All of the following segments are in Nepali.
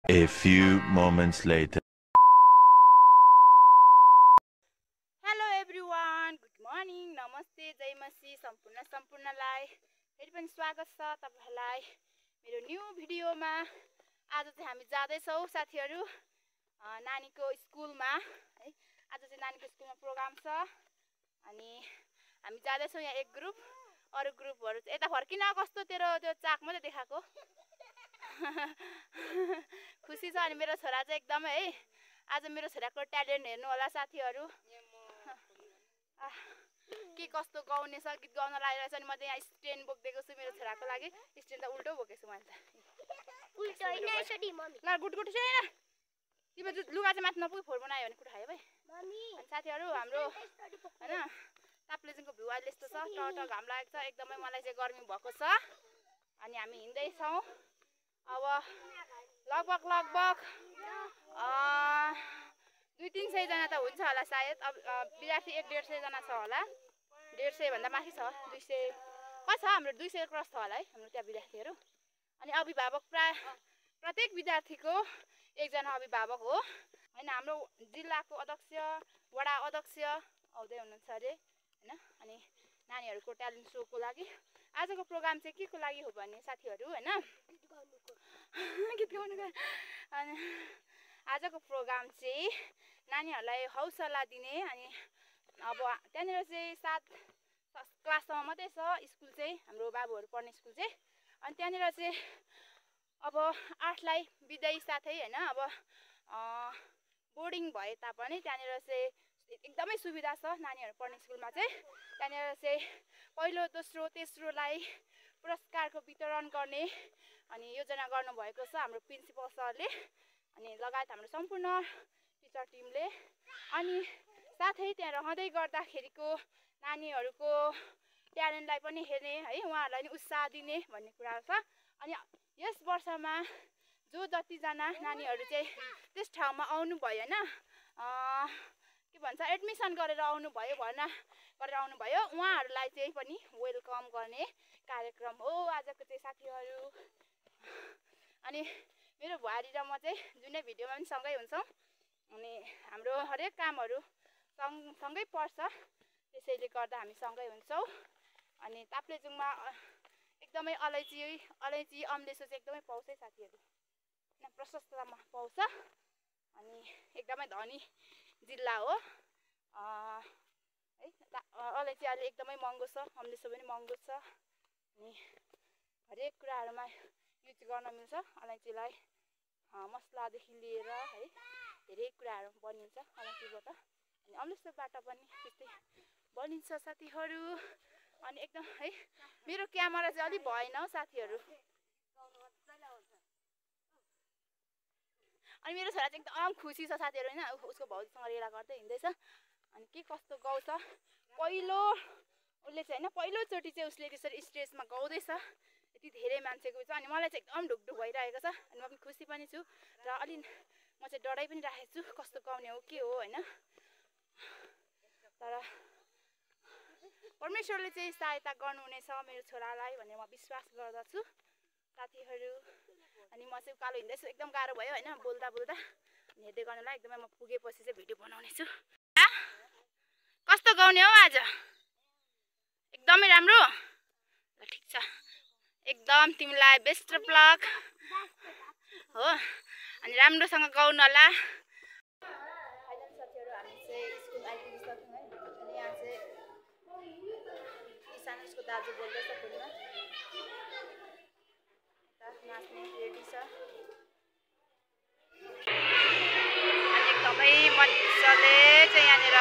A few moments later. Hello everyone, good morning, नमस्ते, जय मसी सम्पूर्णलाई फेरि पनि स्वागत छ तपाईहरुलाई मेरो न्यू भिडियोमा। आज चाहिँ हामी जाँदैछौं साथीहरु नानीको स्कुलमा है। आज चाहिँ नानीको स्कुलमा प्रोग्राम छ अनि हामी जाँदैछौं। यहाँ एक ग्रुप, अरु ग्रुपहरु यता फर्किन कस्तो तेरो त्यो चाक मात्रै देखाको खुसी छ। अनि मेरो छोरा चाहिँ एकदमै है, आज मेरो छोराको ट्यालेन्ट हेर्नु होला साथीहरु। के कस्तो गाउने छ, गीत गाउन लागिरहेछ। अनि म चाहिँ यहाँ स्ट्यान्ड बोक्दैको छु मेरो छोराको लागि। स्ट्यान्ड त उल्टो बोकेछु मैले त। उल्टो हैन यसरी मम्मी। ल गुड छैन। तिम्रो लुगा चाहिँ माथि नपुगी फोहोर बनायो भने कुटा खायो भाइ। मम्मी अनि साथीहरु हाम्रो हैन ताप्लेजुङको भ्यू अहिले यस्तो छ, टट घाम लागेको छ, एकदमै मलाई चाहिँ गर्मी भएको छ। अनि हामी हिँड्दै छौं। अब लगभग 200-300 जना त हुन्छ होला सायद। अब विद्यार्थी 150 जना छ होला। 150 भन्दा माथि छ, 200 कति छ हाम्रो 200 क्रस छ होला है हाम्रो त्यहाँ विद्यार्थीहरु। अनि अभिभावक प्रत्येक विद्यार्थीको एकजना अभिभावक हो हैन। हाम्रो जिल्लाको अध्यक्ष, वडा अध्यक्ष आउँदै हुनुहुन्छ अरे हैन। अनि नानीहरुको ट्यालेन्ट शोको लागि आजको प्रोग्राम चाहिँ के को लागि हो भने साथीहरु हैन, गीत गाउनुको। अनि आजको प्रोग्राम चाहिँ नानीहरुलाई हौसला दिने। अनि अब त्यहाँनिर चाहिँ 7 क्लाससम्म मात्रै छ स्कुल चाहिँ, हाम्रो बाबुहरु पढ्ने स्कुल चाहिँ। अनि त्यहाँनिर चाहिँ अब 8 लाई बिदाई साथै हैन। अब बोर्डिङ भए तापनि त्यहाँनिर चाहिँ एकदमै सुविधा छ नानीहरु पढ्ने स्कुलमा चाहिँ। त्यहाँनिर चाहिँ पहिलो, दोस्रो, तेस्रोलाई पुरस्कारको वितरण गर्ने अनि योजना गर्नु भएको छ हाम्रो प्रिन्सिपल सरले अनि लगायत हाम्रो सम्पूर्ण टिचर टिमले। अनि साथै त्यहाँ रहँदै गर्दाखेरिको नानीहरुको ट्यालेन्टलाई पनि हेर्ने है, उहाँहरुलाई नि उत्साह दिने भन्ने कुरा छ। अनि यस वर्षमा जो जति जना नानीहरु चाहिँ त्यस ठाउँमा आउनु भयो हैन, के भन्छ एडमिसन गरेर आउनु भयो, भर्ना गरेर आउनु भयो, उहाँहरुलाई चाहिँ पनि वेलकम गर्ने कार्यक्रम हो आजको चाहिँ साथीहरु। अनि मेरो बुहारी र म चाहिँ जुनै भिडियोमा पनि सँगै हुन्छौं। अनि हाम्रो हरेक कामहरु सँगै पर्छ, त्यसैले गर्दा हामी सँगै हुन्छौं। अनि ताप्लेजुङमा एकदमै अलैची अम्लेसो चाहिँ एकदमै पाउँछ है साथीहरु, प्रशस्तमा पाउँछ। अनि एकदमै धनी जिल्ला हो है। अलैची अहिले एकदमै महँगो छ, अम्लेसो पनि महँगो छ। अनि हरेक कुराहरुमा युज गर्न मिल्छ अलैचीलाई, मसलादेखि लिएर है धेरै कुराहरु बनिन्छ अलैचीबाट। अनि अम्लेसोबाट पनि त्यस्तै बनिन्छ साथीहरु। अनि एकदम है मेरो क्यामेरा चाहिँ अलि भएन साथीहरु। अनि मेरो छोरा चाहिँ एकदम खुसी छ साथीहरु हैन, उसको भाउजूसँग रेला गर्दै हिँड्दैछ। अनि के कस्तो गाउँछ पहिलो उसले चाहिँ हैन, पहिलो चोटी चाहिँ उसले त्यसरी स्टेजमा गाउँदैछ यति धेरै मान्छेको छ। अनि मलाई चाहिँ एकदम ढुकढुक भइरहेको छ। अनि म पनि खुसी पनि छु र अलि म चाहिँ डराइ पनि राखेको छु कस्तो गाउने हो के हो हैन। तर परमेश्वरले चाहिँ सहायता गर्नुहुनेछ मेरो छोरालाई भन्ने म विश्वास गर्दछु साथीहरु। अनि म चाहिँ उकालो हिँड्दैछु, एकदम गाह्रो भयो हैन बोल्दा अनि हेर्दै गर्नुलाई। एकदमै म पुगेपछि चाहिँ भिडियो बनाउने छु। कस्तो गाउने हो आज? एकदमै राम्रो? ल ठीक छ, एकदम तिमीलाई बेस्ट अफ लक हो। अनि राम्रोसँग गाउनु होला। फाइनल साथीहरु हामी चाहिँ स्कुल आइपुगिसक्यौं है। अनि यहाँ चाहिँ किसान उसको दाजु बोल्दैछ फोनमा, नाच्ने रेडी छ। अनि एकदमै मजाले चाहिँ यहाँनिर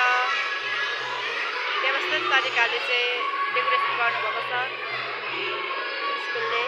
व्यवस्थित तरिकाले चाहिँ डेकोरेसन गर्नुभएको छ स्कुलले।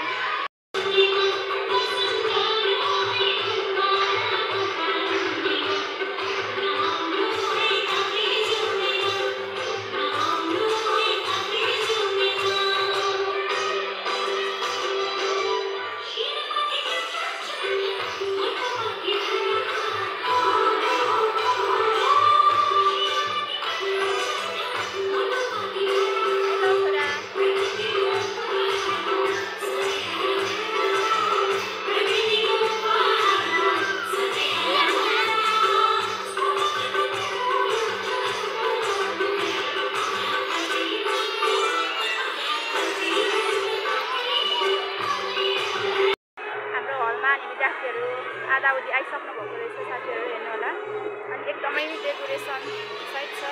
आधाउधी आइसक्नु भएको रहेछ साथीहरू हेर्नु होला अनि एकदमै डेकोरेसन सहित छ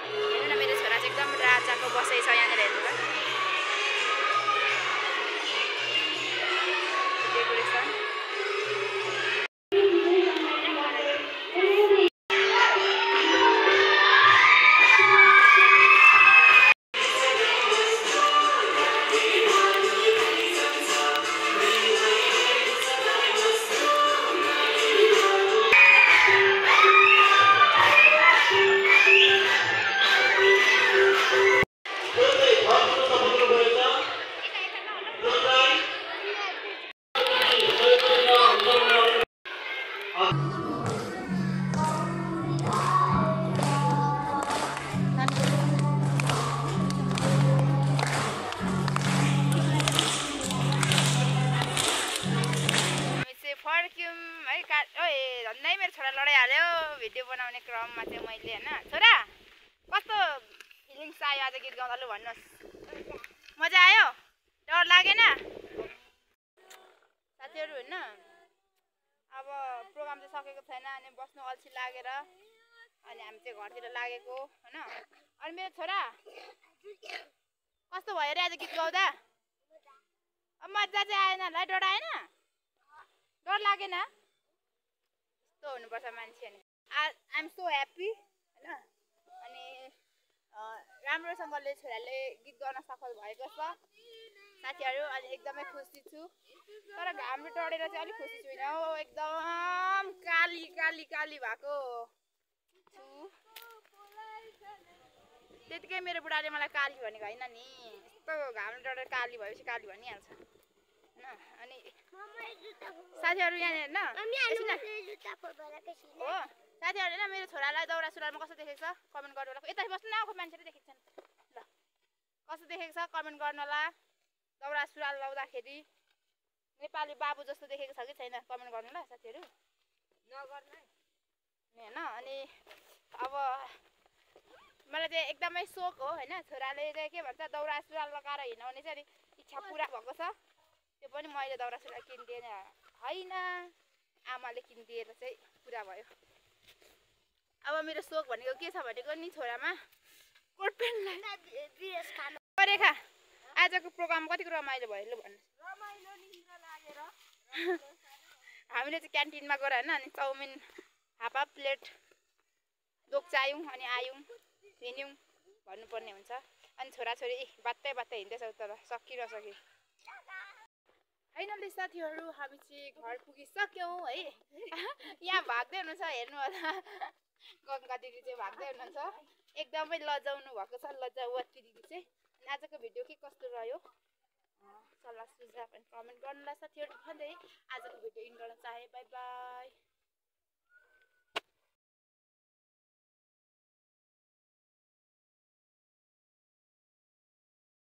हेर्नु न मेरो छोरा चाहिँ एकदम राजाको बसाइ छ यहाँनिर हेर्नु ल डेकोरेसन झन्डै मेरो छोरा लडाइहाल्यो भिडियो बनाउने क्रममा चाहिँ मैले होइन छोरा कस्तो फिलिङ्स आयो आज गीत गाउँदा लु भन्नुहोस् मजा आयो डर लागेन साथीहरू होइन अब प्रोग्राम चाहिँ सकेको छैन अनि बस्नु अल्छी लागेर अनि हामी चाहिँ घरतिर लागेको होइन अनि मेरो छोरा कस्तो भयो रे आज गीत गाउँदा अब मजा चाहिँ आएन होला डर आएन डर लागेन यस्तो हुनुपर्छ मान्छे अनि आइएम सो ह्याप्पी होइन अनि राम्रोसँगले छोराले गीत गाउन सफल भएको छ साथीहरू अनि एकदमै खुसी छु तर घामले टडेर चाहिँ अलिक खुसी छुइनँ हो एकदम काली काली काली भएको छु त्यतिकै मेरो बुढाले मलाई काली भनेको होइन नि यस्तो घामले टडेर काली भएपछि काली भनिहाल्छ होइन अनि साथीहरू यहाँ हेर्न हो साथीहरूले न मेरो छोरालाई दौरा सुरुवालमा कस्तो देखेको छ कमेन्ट गर्नु होला यता बस्नु न आएको मान्छेले देखेको छैन ल कस्तो देखेको छ कमेन्ट गर्नु होला दौरा सुरुवाल लाउँदाखेरि नेपाली बाबु जस्तो देखेको छ कि छैन कमेन्ट गर्नु ल साथीहरू नगर्नु होइन अनि अब मलाई चाहिँ एकदमै सोख हो होइन छोराले चाहिँ के भन्छ दौरा सुरुवाल लगाएर हिँडाउने चाहिँ इच्छा पुरा भएको छ त्यो पनि मैले दौरा सुरुवाल किनिदिएन होइन आमाले किनिदिएर चाहिँ पुरा भयो अब मेरो सोख भनेको के छ भनेको नि छोरामा कोट प्यान्ट रेखा आजको प्रोग्राम कतिको रमाइलो भयो लु भन्नुहोस् रमाइलो निन्द्रा लागेर हामीले चाहिँ क्यान्टिनमा गएर होइन अनि चाउमिन हाफ हाफ प्लेट दोक्चायौँ अनि आयौँ हिँड्यौँ भन्नुपर्ने हुन्छ अनि छोराछोरी बात्तै बात्तै हिँड्दैछौँ तर सकिरसक्यो फाइनली साथीहरू हामी चाहिँ घर पुगिसक्यौँ है यहाँ भाग्दै हुनुहुन्छ हेर्नु होला गङ्गा दिदी चाहिँ भाग्दै हुनुहुन्छ एकदमै लजाउनु भएको छ लजावती दिदी चाहिँ अनि आजको भिडियो के कस्तो रह्यो सल्लाह सुझाव अनि कमेन्ट गर्नुलाई साथीहरू भन्दै आजको भिडियो इन गर्न चाहे बाई बाई